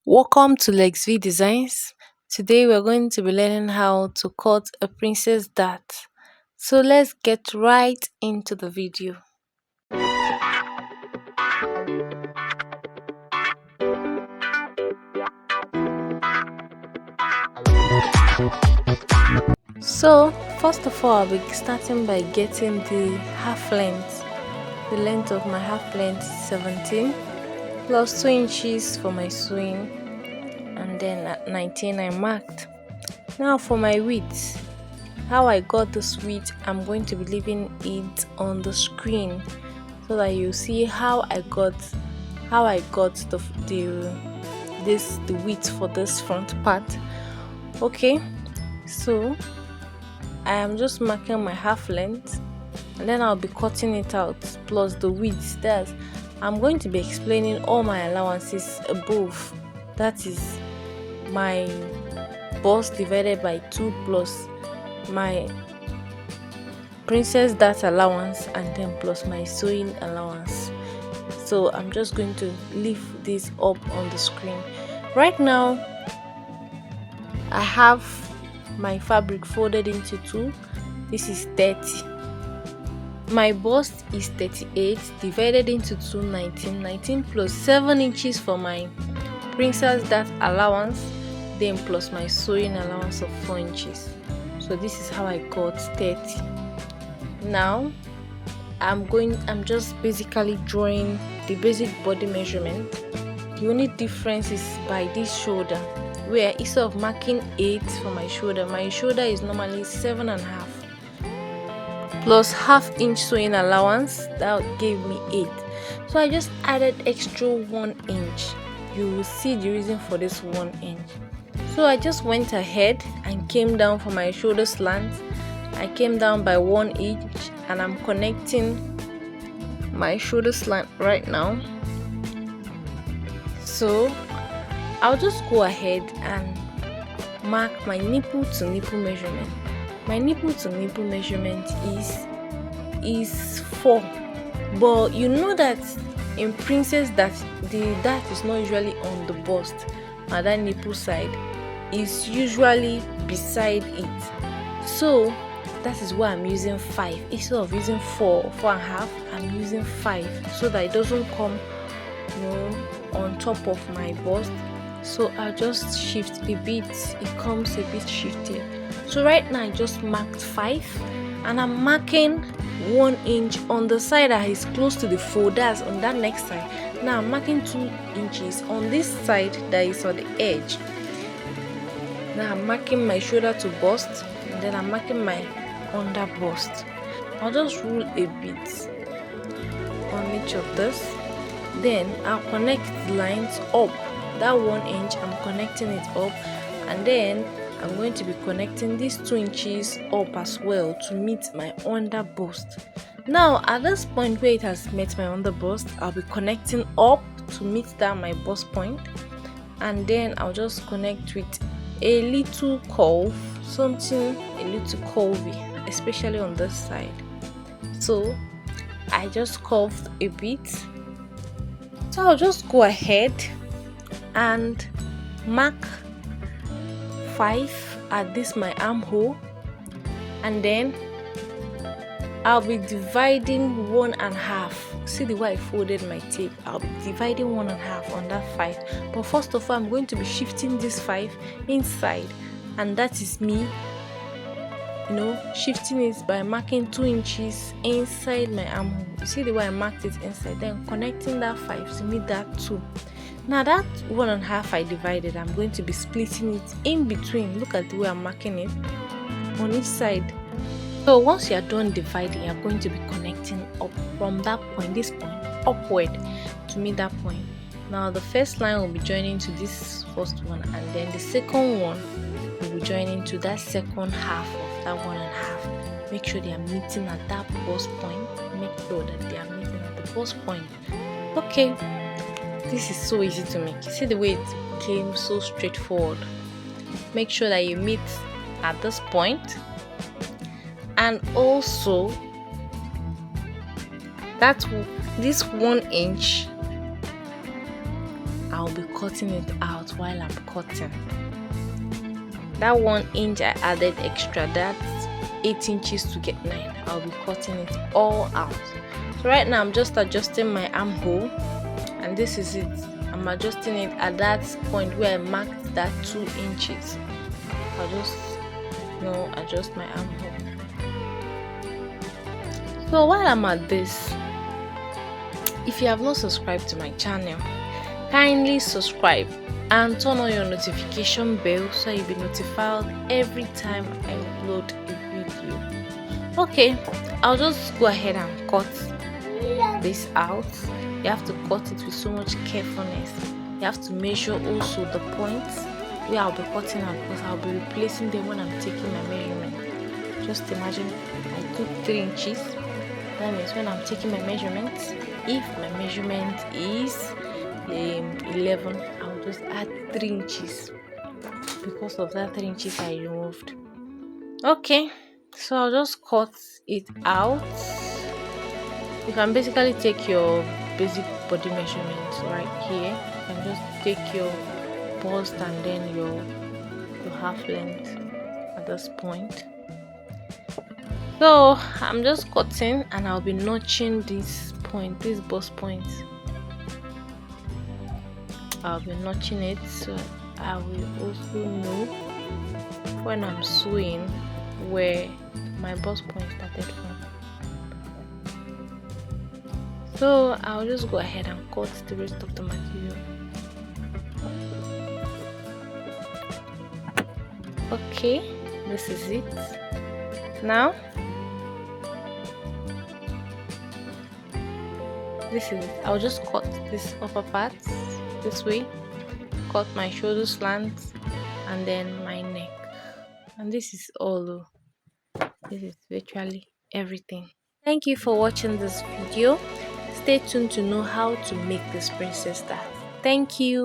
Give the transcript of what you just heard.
Welcome to LexV Designs. Today we're going to be learning how to cut a princess dart. So let's get right into the video. So first of all, I'll be starting by getting the half length. The length of my half length is 17 plus 2 inches for my sewing, and then at 19 I marked. Now for my width. How I got this width, I'm going to be leaving it on the screen so that you see how I got the width for this front part. Okay, so I am just marking my half length and then I'll be cutting it out plus the width. I'm going to be explaining all my allowances above. That is my bust divided by 2 plus my princess dart allowance and then plus my sewing allowance. So I'm just going to leave this up on the screen. Right now I have my fabric folded into 2. This is 30. My bust is 38 divided into 2, 19. 19 plus 7 inches for my princess dart allowance, then plus my sewing allowance of 4 inches. So this is how I got 30. Now I'm just basically drawing the basic body measurement. The only difference is by this shoulder, where instead of marking 8 for my shoulder is normally 7.5 plus half inch sewing allowance. That gave me 8. So I just added extra 1 inch. You will see the reason for this 1 inch. So I just went ahead and came down for my shoulder slant. I came down by 1 inch and I'm connecting my shoulder slant right now. So I'll just go ahead and mark my nipple to nipple measurement. My nipple to nipple measurement is 4, but you know that in princess that is not usually on the bust, and that nipple side is usually beside it. So that is why I'm using 5 instead of using 4.5. I'm using 5 so that it doesn't come on top of my bust. So I'll just shift a bit. It comes a bit shifted. So right now I just marked 5 and I'm marking 1 inch on the side that is close to the fold, that's on that next side. Now I'm marking 2 inches on this side that is on the edge. Now I'm marking my shoulder to bust and then I'm marking my under bust. I'll just rule a bit on each of this. Then I'll connect the lines up. That 1 inch, I'm connecting it up, and then I'm going to be connecting these 2 inches up as well to meet my under bust. Now at this point where it has met my under bust, I'll be connecting up to meet that my bust point, and then I'll just connect with a little curve, something a little curvy, especially on this side. So I just curved a bit. So I'll just go ahead and mark 5 at this my armhole, and then I'll be dividing 1.5. See the way I folded my tape? I'll be dividing 1.5 on that 5. But first of all, I'm going to be shifting this 5 inside, and that is me shifting it by marking 2 inches inside my armhole. You see the way I marked it inside, then connecting that 5 to meet that 2. Now that 1.5 I divided, I'm going to be splitting it in between. Look at the way I'm marking it on each side. So once you are done dividing, you're going to be connecting up from that point, this point, upward to meet that point. Now the first line will be joining to this first one, and then the second one will be joining to that second half of that 1.5. Make sure they are meeting at that bust point. Make sure that they are meeting at the bust point. Okay. This is so easy to make. See the way it came so straightforward. Make sure that you meet at this point, and also that this 1 inch, I'll I'll be cutting it out while I'm cutting. That 1 inch I added extra, that's 8 inches to get 9. I'll be cutting it all out. So right now I'm just adjusting my armhole, and this is it. I'm adjusting it at that point where I marked that 2 inches. I'll just adjust my armhole. So while I'm at this, if you have not subscribed to my channel, kindly subscribe and turn on your notification bell so you'll be notified every time I upload a video. Okay, I'll just go ahead and cut this out. You have to cut it with so much carefulness. You have to measure also the points where I'll be cutting out, because I'll be replacing them when I'm taking my measurement. Just imagine I took 3 inches. That means when I'm taking my measurements, if my measurement is 11, I'll just add 3 inches because of that 3 inches I removed. Okay, so I'll just cut it out. You can basically take your basic body measurements right here. You can just take your bust and then your half length at this point. So I'm just cutting, and I'll be notching this point, this bust point. I'll be notching it so I will also know when I'm sewing where my bust point started from. So I'll just go ahead and cut the rest of the material. Okay, this is it. Now this is it. I'll just cut this upper part this way, cut my shoulder slants, and then my neck, and this is all. This is virtually everything. Thank you for watching this video. Stay tuned to know how to make this princess style. Thank you.